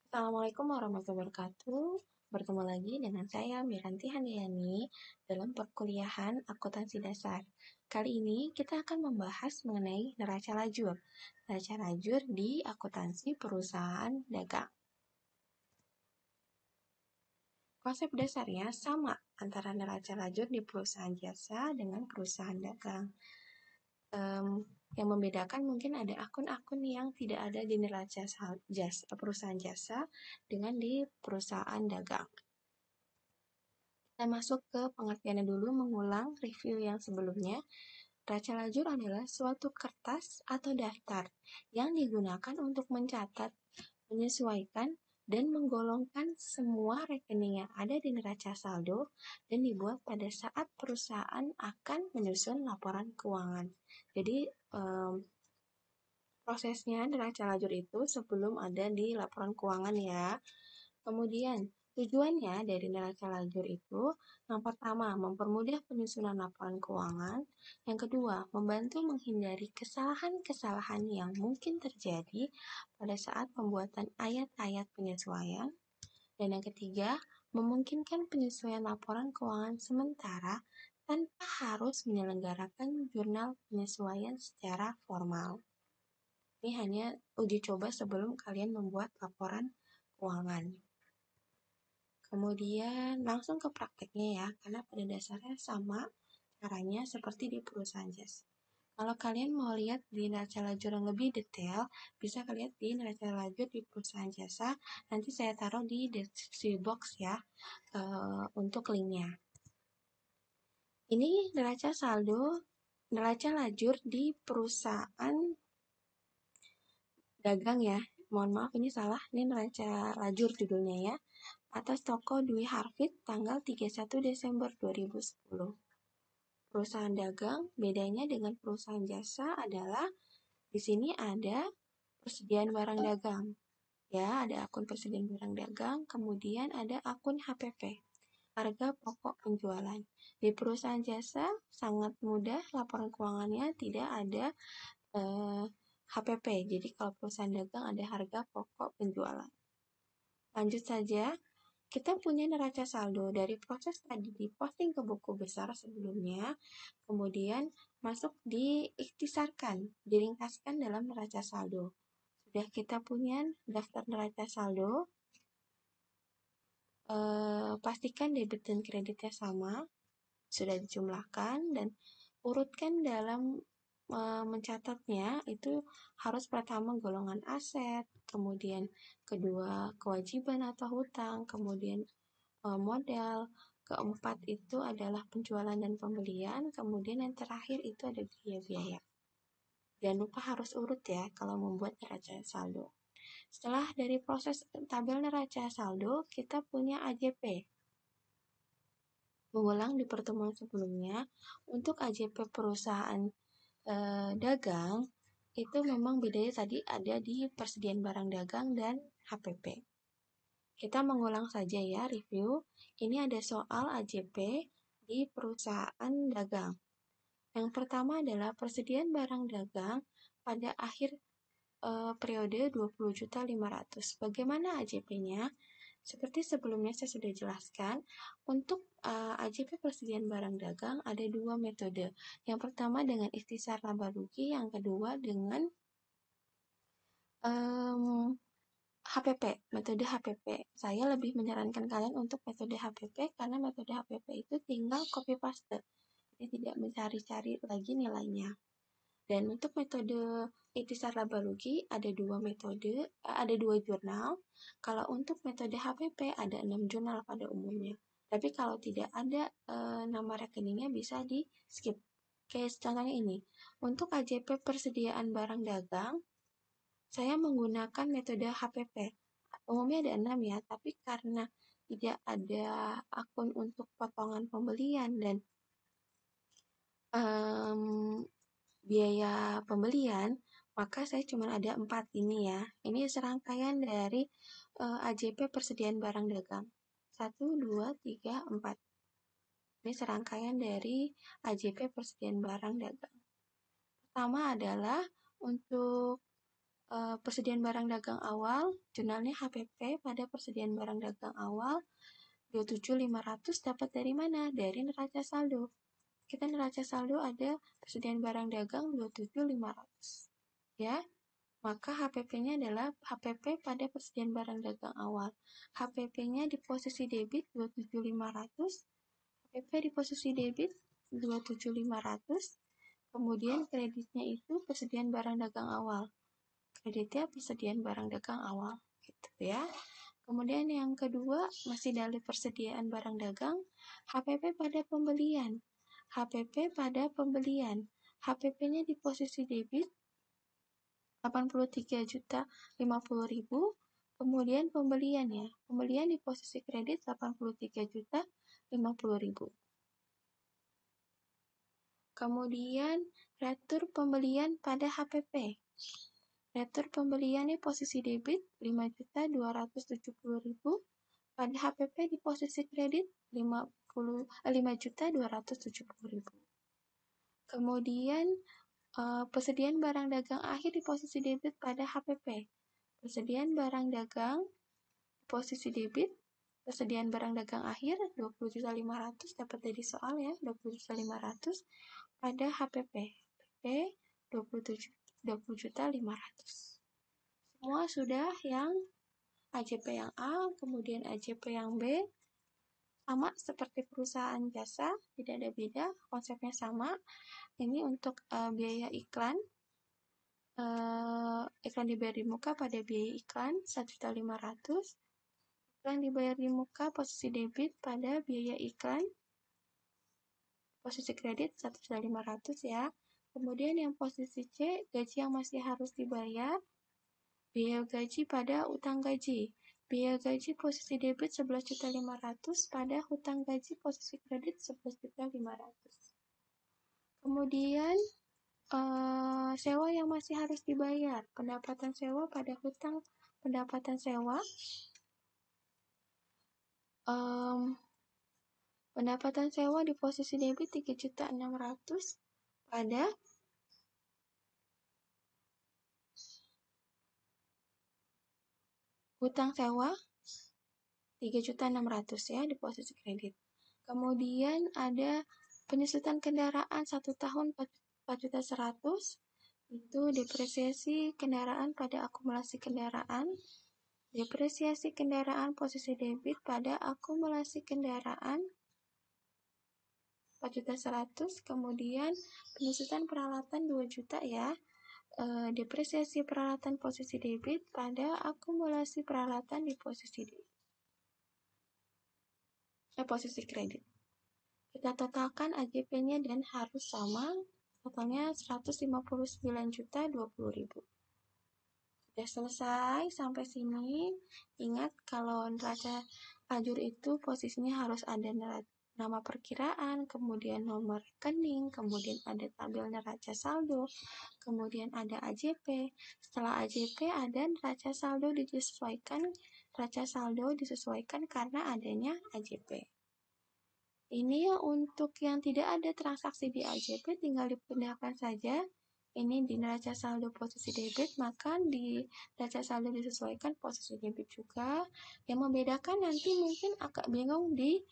Assalamualaikum warahmatullahi wabarakatuh. Bertemu lagi dengan saya Miranti Handayani dalam perkuliahan akuntansi dasar. Kali ini kita akan membahas mengenai neraca lajur. Neraca lajur di akuntansi perusahaan dagang. Konsep dasarnya sama antara neraca lajur di perusahaan jasa dengan perusahaan dagang. Yang membedakan mungkin ada akun-akun yang tidak ada di neraca perusahaan jasa dengan di perusahaan dagang. Kita masuk ke pengertiannya dulu, mengulang review yang sebelumnya. Neraca lajur adalah suatu kertas atau daftar yang digunakan untuk mencatat, menyesuaikan, dan menggolongkan semua rekening yang ada di neraca saldo dan dibuat pada saat perusahaan akan menyusun laporan keuangan. Jadi, prosesnya neraca lajur itu sebelum ada di laporan keuangan ya. Kemudian, tujuannya dari neraca lajur itu, yang pertama, mempermudah penyusunan laporan keuangan. Yang kedua, membantu menghindari kesalahan-kesalahan yang mungkin terjadi pada saat pembuatan ayat-ayat penyesuaian. Dan yang ketiga, memungkinkan penyesuaian laporan keuangan sementara tanpa harus menyelenggarakan jurnal penyesuaian secara formal. Ini hanya uji coba sebelum kalian membuat laporan keuangan. Kemudian langsung ke prakteknya ya, karena pada dasarnya sama caranya seperti di perusahaan jasa. Kalau kalian mau lihat di neraca lajur yang lebih detail, bisa kalian di neraca lajur di perusahaan jasa. Nanti saya taruh di deskripsi box ya untuk linknya. Ini neraca saldo, neraca lajur di perusahaan dagang ya. Mohon maaf ini salah, ini neraca lajur judulnya ya. Atas toko Dwi Harvit tanggal 31 Desember 2010. Perusahaan dagang bedanya dengan perusahaan jasa adalah di sini ada persediaan barang dagang. Ya, ada akun persediaan barang dagang, kemudian ada akun HPP, harga pokok penjualan. Di perusahaan jasa sangat mudah, laporan keuangannya tidak ada HPP. Jadi kalau perusahaan dagang ada harga pokok penjualan. Lanjut saja. Kita punya neraca saldo dari proses tadi diposting ke buku besar sebelumnya, kemudian masuk diikhtisarkan, diringkaskan dalam neraca saldo. Sudah kita punya daftar neraca saldo, pastikan debit dan kreditnya sama, sudah dijumlahkan, dan urutkan dalam mencatatnya itu harus pertama golongan aset, kemudian kedua kewajiban atau hutang, kemudian modal, keempat itu adalah penjualan dan pembelian, kemudian yang terakhir itu ada biaya-biaya. Jangan lupa harus urut ya kalau membuat neraca saldo. Setelah dari proses tabel neraca saldo, kita punya AJP. Mengulang di pertemuan sebelumnya, untuk AJP perusahaan dagang, itu memang bedanya tadi ada di persediaan barang dagang dan HPP. Kita mengulang saja ya review. Ini ada soal AJP di perusahaan dagang. Yang pertama adalah persediaan barang dagang pada akhir periode 20.500.000. Bagaimana AJP-nya? Seperti sebelumnya saya sudah jelaskan, untuk AJP persediaan barang dagang ada dua metode. Yang pertama dengan ikhtisar laba rugi, yang kedua dengan HPP, metode HPP. Saya lebih menyarankan kalian untuk metode HPP karena metode HPP itu tinggal copy paste. Jadi tidak mencari-cari lagi nilainya. Dan untuk metode ikhtisar laba rugi ada dua metode, ada dua jurnal. Kalau untuk metode HPP ada 6 jurnal pada umumnya. Tapi kalau tidak ada nama rekeningnya bisa di skip. Kayak contohnya ini. Untuk AJP persediaan barang dagang, saya menggunakan metode HPP. Umumnya ada 6 ya, tapi karena tidak ada akun untuk potongan pembelian dan biaya pembelian, maka saya cuma ada 4 ini ya. Ini serangkaian dari AJP persediaan barang dagang. 1, 2, 3, 4. Ini serangkaian dari AJP persediaan barang dagang. Pertama adalah untuk persediaan barang dagang awal, jurnalnya HPP pada persediaan barang dagang awal 27.500 dapat dari mana? Dari neraca saldo. Kita neraca saldo ada persediaan barang dagang 27.500. Ya, maka HPP-nya adalah HPP pada persediaan barang dagang awal. HPP-nya di posisi debit 27.500, HPP di posisi debit 27.500, kemudian kreditnya itu persediaan barang dagang awal. Kreditnya persediaan barang dagang awal, gitu ya. Kemudian yang kedua, masih dari persediaan barang dagang, HPP pada pembelian. HPP pada pembelian. HPP-nya di posisi debit 83.050.000, kemudian pembeliannya. Pembelian di posisi kredit 83.050.000. Kemudian retur pembelian pada HPP. Retur pembeliannya posisi debit 5.270.000, pada HPP di posisi kredit 5.270.000. Kemudian persediaan barang dagang akhir di posisi debit pada HPP. Persediaan barang dagang di posisi debit, persediaan barang dagang akhir 20.500 dapat dari soal ya, 20.500 pada HPP. HPP 20.500. Semua sudah yang AJP yang A, kemudian AJP yang B, sama seperti perusahaan jasa, tidak ada beda, konsepnya sama. Ini untuk biaya iklan. Iklan dibayar di muka pada biaya iklan 1.500.000. Iklan dibayar di muka posisi debit pada biaya iklan, posisi kredit 1.500 ya. Kemudian yang posisi C, gaji yang masih harus dibayar, biaya gaji pada utang gaji. Biaya gaji posisi debit 11.500.000 pada hutang gaji posisi kredit 11.500.000. Kemudian sewa yang masih harus dibayar, pendapatan sewa pada hutang pendapatan sewa, pendapatan sewa di posisi debit 3.600.000 pada hutang sewa 3.600.000 ya di posisi kredit. Kemudian ada penyusutan kendaraan 1 tahun 4.100.000, itu depresiasi kendaraan pada akumulasi kendaraan. Depresiasi kendaraan posisi debit pada akumulasi kendaraan 4.100.000, kemudian penyusutan peralatan 2 juta ya. Depresiasi peralatan posisi debit pada akumulasi peralatan di posisi posisi kredit. Kita totalkan AJP-nya dan harus sama, totalnya 159.020.000. Sudah selesai sampai sini. Ingat kalau neraca lajur itu posisinya harus ada nama perkiraan, kemudian nomor rekening, kemudian ada tabel neraca saldo, kemudian ada AJP. Setelah AJP ada neraca saldo disesuaikan, neraca saldo disesuaikan karena adanya AJP. Ini untuk yang tidak ada transaksi di AJP tinggal dipindahkan saja. Ini di neraca saldo posisi debit, maka di neraca saldo disesuaikan posisi debit juga. Yang membedakan nanti mungkin agak bingung di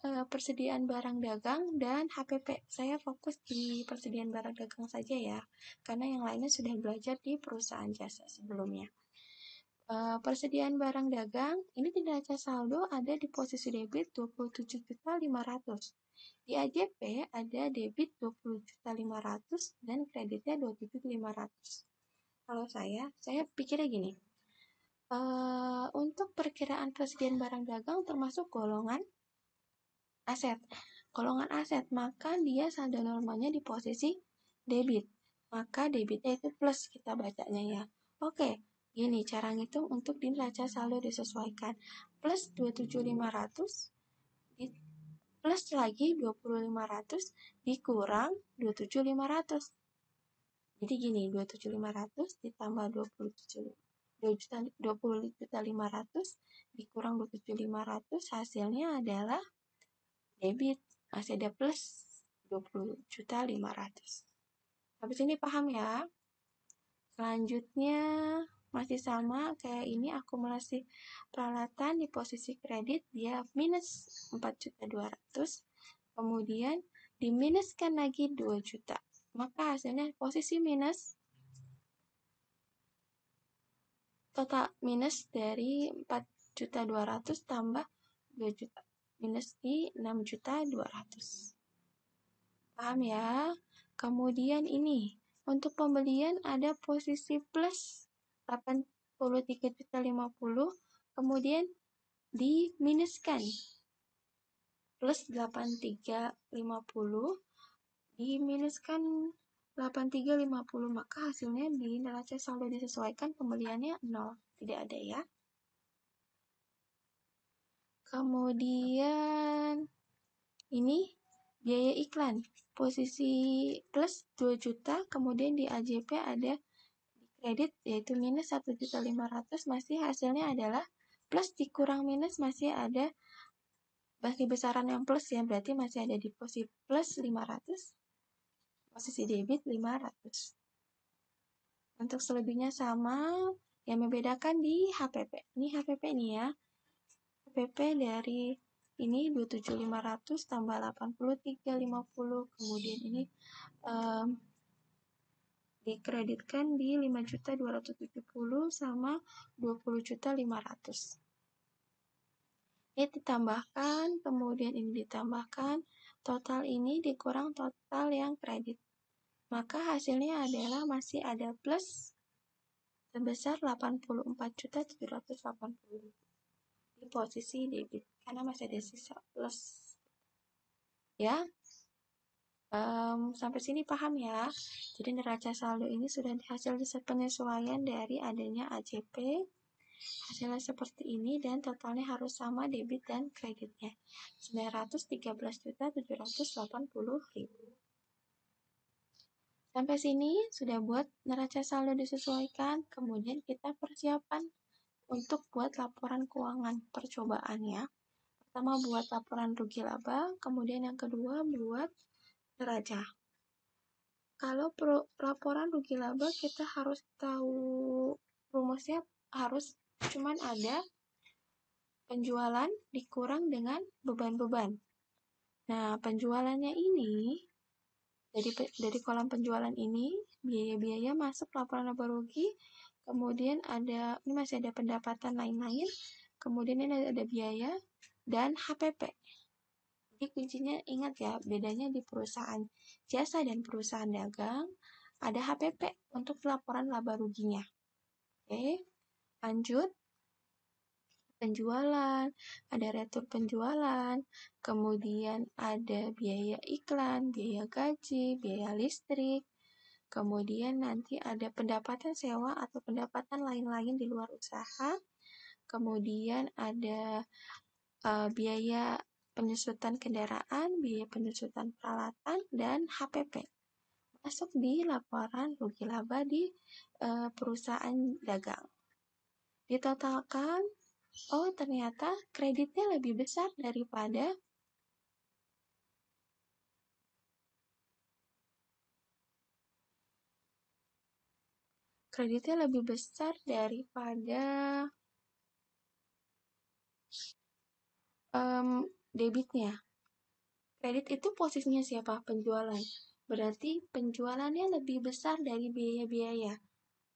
persediaan barang dagang dan HPP. Saya fokus di persediaan barang dagang saja ya, karena yang lainnya sudah belajar di perusahaan jasa sebelumnya. Persediaan barang dagang, ini di neraca saldo ada di posisi debit 27.500. Di AJP ada debit 20.500 dan kreditnya 27.500. Kalau saya pikirnya gini, untuk perkiraan persediaan barang dagang termasuk golongan aset. Golongan aset, maka dia saldo normalnya di posisi debit. Maka debitnya itu plus kita bacanya ya. Oke, gini cara ngitung untuk di neraca saldo disesuaikan. Plus 27.500 plus lagi 20.500 dikurang 27.500. Jadi gini, 27.500 ditambah 20.500 dikurang 27.500 hasilnya adalah debit, masih ada plus 20.500. Habis ini paham ya? Selanjutnya masih sama kayak ini, akumulasi peralatan di posisi kredit dia minus 4.200.000, kemudian diminuskan lagi 2 juta. Maka hasilnya posisi minus, total minus dari 4.200.000 tambah 2 juta. Minus di 6.200.000. Paham ya? Kemudian ini, untuk pembelian ada posisi plus 83.050.000, kemudian diminuskan plus 83.50, diminuskan 83.50, maka hasilnya di neraca saldo disesuaikan pembeliannya 0, tidak ada ya. Kemudian ini biaya iklan, posisi plus 2 juta, kemudian di AJP ada kredit yaitu minus 1.500.000, masih hasilnya adalah plus dikurang minus, masih ada bagi besaran yang plus ya, berarti masih ada di posisi plus 500, posisi debit 500. Untuk selebihnya sama, yang membedakan di HPP. Ini HPP nih ya. HPP dari ini 27.500 tambah 83.50, kemudian ini dikreditkan di 5.270 sama 20.500. Ini ditambahkan, kemudian ini ditambahkan, total ini dikurang total yang kredit. Maka hasilnya adalah masih ada plus sebesar 84.780.000 di posisi debit, karena masih ada sisa plus. Ya, sampai sini paham ya? Jadi neraca saldo ini sudah hasil penyesuaian dari adanya AJP. Hasilnya seperti ini dan totalnya harus sama debit dan kreditnya. 913.780.000. Sampai sini sudah buat neraca saldo disesuaikan, kemudian kita persiapan untuk buat laporan keuangan percobaan ya. Pertama buat laporan rugi laba, kemudian yang kedua buat neraca. Kalau laporan rugi laba kita harus tahu rumusnya, harus cuman ada penjualan dikurang dengan beban-beban. Nah, penjualannya ini dari kolom penjualan ini biaya-biaya masuk laporan laba rugi, kemudian ada ini masih ada pendapatan lain-lain, kemudian ini ada biaya dan HPP. Jadi kuncinya ingat ya, bedanya di perusahaan jasa dan perusahaan dagang ada HPP untuk laporan laba ruginya. Oke, lanjut. Penjualan, ada retur penjualan, kemudian ada biaya iklan, biaya gaji, biaya listrik, kemudian nanti ada pendapatan sewa atau pendapatan lain-lain di luar usaha, kemudian ada biaya penyusutan kendaraan, biaya penyusutan peralatan, dan HPP. Masuk di laporan rugi laba di perusahaan dagang. Ditotalkan, oh ternyata kreditnya lebih besar daripada debitnya. Kredit itu posisinya siapa? Penjualan. Berarti penjualannya lebih besar dari biaya-biaya.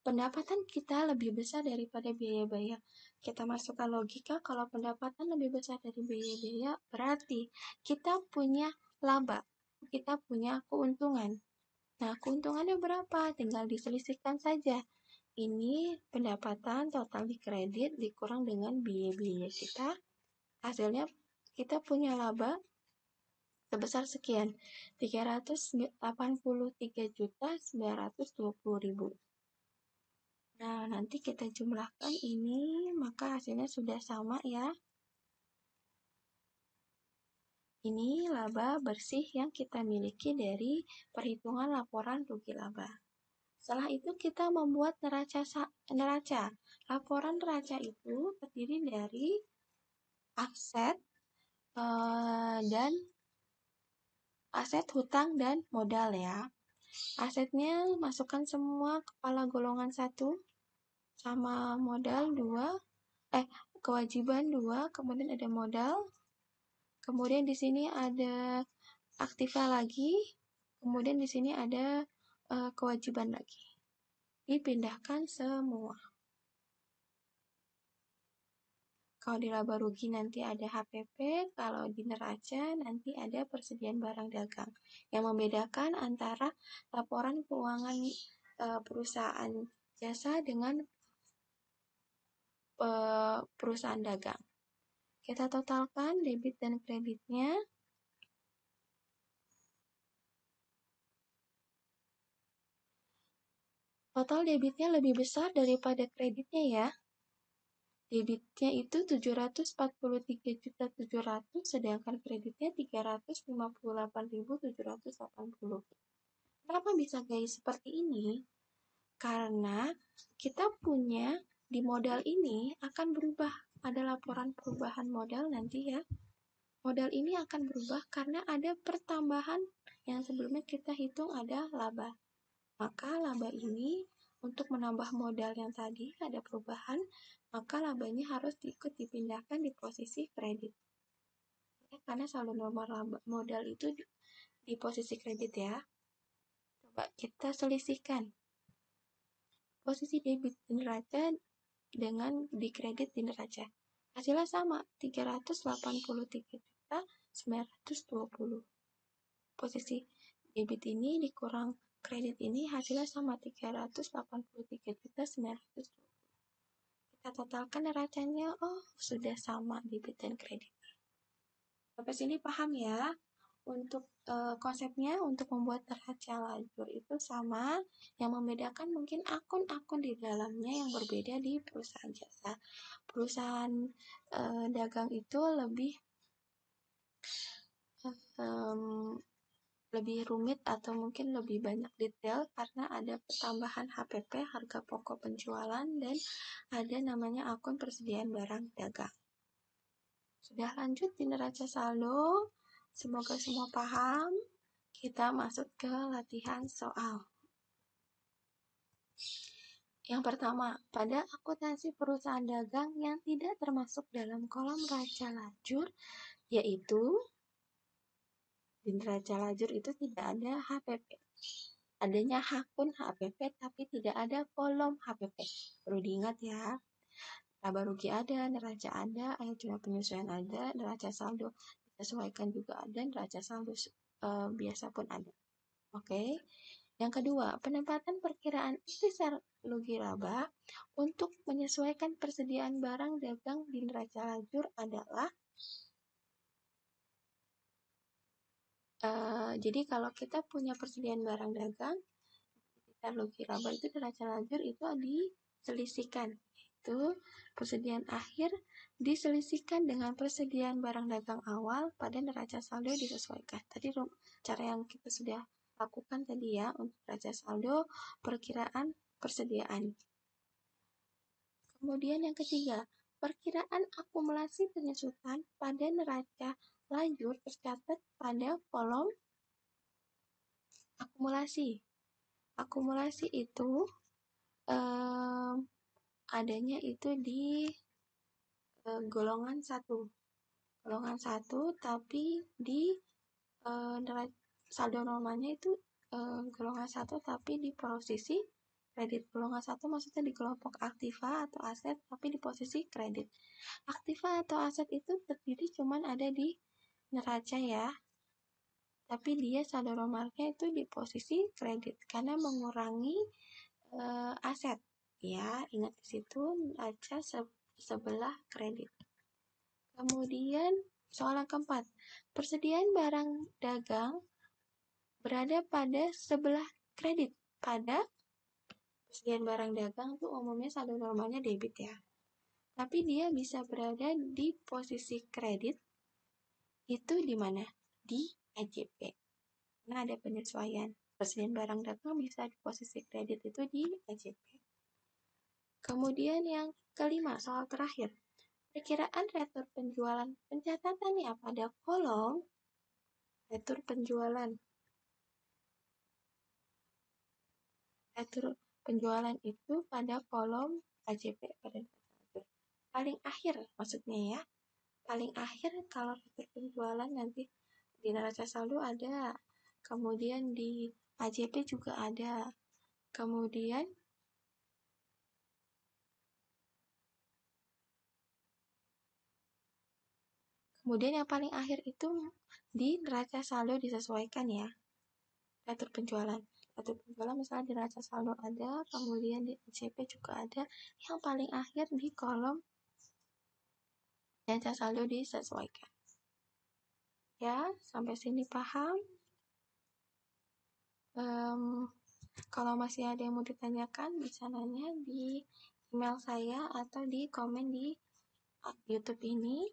Pendapatan kita lebih besar daripada biaya-biaya. Kita masukkan logika, kalau pendapatan lebih besar dari biaya-biaya, berarti kita punya laba, kita punya keuntungan. Nah, keuntungannya berapa? Tinggal diselisihkan saja. Ini pendapatan total di kredit dikurang dengan biaya-biaya kita. Hasilnya kita punya laba sebesar sekian, 383.920.000. Nah, nanti kita jumlahkan ini, maka hasilnya sudah sama ya. Ini laba bersih yang kita miliki dari perhitungan laporan rugi laba. Setelah itu kita membuat neraca. Laporan neraca itu terdiri dari aset dan aset, hutang, dan modal ya. Asetnya masukkan semua kepala golongan 1 sama modal 2, kewajiban 2, kemudian ada modal, kemudian di sini ada aktiva lagi, kemudian di sini ada kewajiban lagi. Dipindahkan semua. Kalau di laba rugi nanti ada HPP, kalau di neraca nanti ada persediaan barang dagang. Yang membedakan antara laporan keuangan perusahaan jasa dengan perusahaan dagang. Kita totalkan debit dan kreditnya. Total debitnya lebih besar daripada kreditnya ya. Debitnya itu 743.700.000, sedangkan kreditnya 358.780. Kenapa bisa guys seperti ini? Karena kita punya di modal ini akan berubah. Ada laporan perubahan modal nanti ya. Modal ini akan berubah karena ada pertambahan yang sebelumnya kita hitung ada laba. Maka laba ini untuk menambah modal yang tadi ada perubahan, maka labanya harus ikut dipindahkan di posisi kredit. Ya, karena saldo normal modal itu di posisi kredit ya. Coba kita selisihkan. Posisi debit di neraca dengan di kredit di neraca. Hasilnya sama, 383.920. Posisi debit ini dikurang kredit ini hasilnya sama 383.920. Kita totalkan neracanya, oh sudah sama debit dan kredit. Sampai sini paham ya? Untuk konsepnya untuk membuat neraca lajur itu sama, yang membedakan mungkin akun-akun di dalamnya yang berbeda di perusahaan jasa. Perusahaan dagang itu lebih rumit atau mungkin lebih banyak detail karena ada pertambahan HPP, harga pokok penjualan, dan ada namanya akun persediaan barang dagang. Sudah lanjut di neraca saldo, semoga semua paham. Kita masuk ke latihan soal. Yang pertama, pada akuntansi perusahaan dagang yang tidak termasuk dalam kolom neraca lajur, yaitu di neraca lajur itu tidak ada HPP. Adanya akun HPP tapi tidak ada kolom HPP. Perlu diingat ya. Laba rugi ada, neraca ada, ayat jumlah penyesuaian ada, neraca saldo disesuaikan juga ada, neraca saldo biasa pun ada. Oke. Yang kedua, penempatan perkiraan besar rugi laba untuk menyesuaikan persediaan barang dagang di neraca lajur adalah jadi kalau kita punya persediaan barang dagang, besar rugi laba itu neraca lajur itu diselisihkan. Itu persediaan akhir diselisihkan dengan persediaan barang dagang awal pada neraca saldo disesuaikan. Tadi cara yang kita sudah lakukan tadi ya untuk neraca saldo, perkiraan persediaan. Kemudian yang ketiga, perkiraan akumulasi penyusutan pada neraca lajur tercatat pada kolom akumulasi. Akumulasi itu adanya itu di golongan 1. Golongan 1 tapi di saldo normalnya itu golongan 1 tapi di posisi kredit. Golongan 1 maksudnya di kelompok aktiva atau aset tapi di posisi kredit. Aktiva atau aset itu terdiri cuman ada di neraca ya. Tapi dia saldo normalnya itu di posisi kredit karena mengurangi aset. Ya, ingat di situ neraca sebelah kredit. Kemudian soal yang keempat, persediaan barang dagang berada pada sebelah kredit. Pada persediaan barang dagang tuh umumnya saldo normalnya debit ya. Tapi dia bisa berada di posisi kredit itu di mana? Di EJP. Nah, ada penyesuaian. Persediaan barang dagang bisa di posisi kredit itu di EJP. Kemudian yang kelima, soal terakhir. Perkiraan retur penjualan pencatatannya pada kolom retur penjualan. Catur penjualan itu pada kolom KJP pada catur. Paling akhir maksudnya ya. Paling akhir kalau catur penjualan nanti di neraca saldo ada. Kemudian di KJP juga ada. Kemudian yang paling akhir itu di neraca saldo disesuaikan ya. Catur penjualan. Catur penjualan misalnya di neraca saldo ada, kemudian di KJP juga ada. Yang paling akhir di kolom neraca saldo disesuaikan. Ya, sampai sini paham? Kalau masih ada yang mau ditanyakan, bisa nanya di email saya atau di komen di YouTube ini.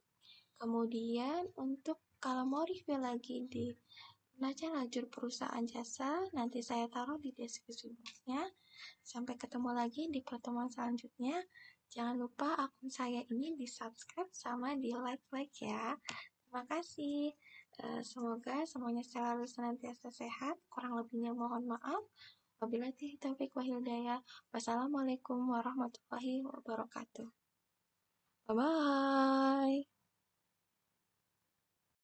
Kemudian untuk kalau mau review lagi di neraca lajur perusahaan jasa, nanti saya taruh di deskripsi boxnya. Sampai ketemu lagi di pertemuan selanjutnya. Jangan lupa akun saya ini di subscribe sama di like ya. Terima kasih. Semoga semuanya selalu senantiasa sehat. Kurang lebihnya mohon maaf. Wabillahi taufiq wal hidayah. Wassalamualaikum warahmatullahi wabarakatuh. Bye bye.